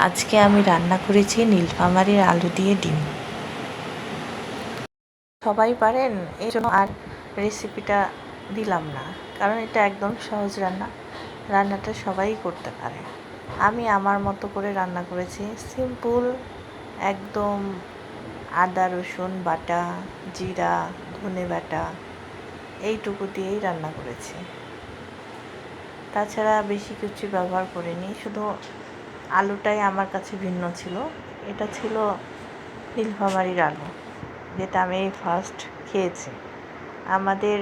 আজকে আমি রান্না করেছি নীলফামারীর আলু দিয়ে ডিম। সবাই পারেন এই জন্য আর রেসিপিটা দিলাম না, কারণ এটা একদম সহজ রান্নাটা সবাই করতে পারে। আমি আমার মতো করে রান্না করেছি, সিম্পল একদম। আদা রসুন বাটা, জিরা, ধনে বাটা এইটুকু দিয়েই রান্না করেছি। তাছাড়া বেশি কিছু ব্যবহার করিনি, শুধু আলুটাই আমার কাছে ভিন্ন ছিল। এটা ছিল নীলফামারীর আলু, যেটা আমি ফার্স্ট খেয়েছি। আমাদের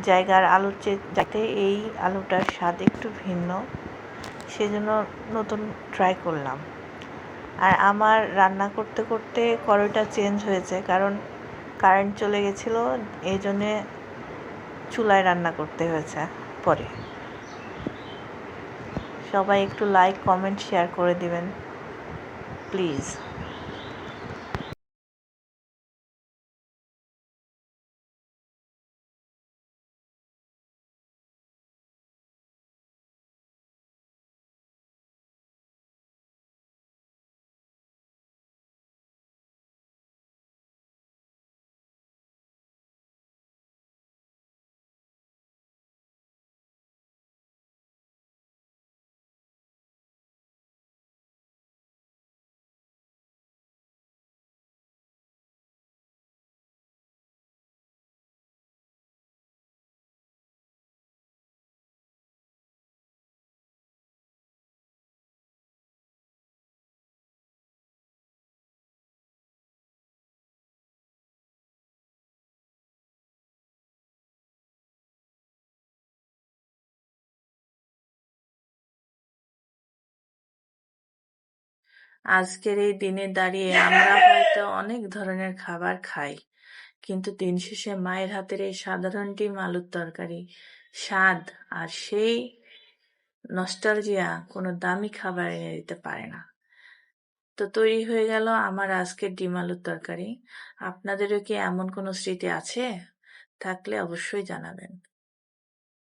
জায়গার আলুর যাতে এই আলুটার স্বাদ একটু ভিন্ন, সেজন্য নতুন ট্রাই করলাম। আর আমার রান্না করতে করতে কড়াইটা চেঞ্জ হয়েছে, কারণ কারেন্ট চলে গেছিলো, এই জন্যে চুলায় রান্না করতে হয়েছে পরে। সবাই একটু লাইক কমেন্ট শেয়ার করে দিবেন প্লিজ। আজকের এই দিনে দাঁড়িয়ে আমরা হয়তো অনেক ধরনের খাবার খাই, কিন্তু দিন শেষে মায়ের হাতের এই সাধারণ ডিম আলুর তরকারি স্বাদ আর সেই নস্টালজিয়া কোনো দামি খাবার এনে দিতে পারে না। তো তৈরি হয়ে গেল আমার আজকের ডিম আলুর তরকারি। আপনাদেরও কি এমন কোনো স্মৃতি আছে? থাকলে অবশ্যই জানাবেন।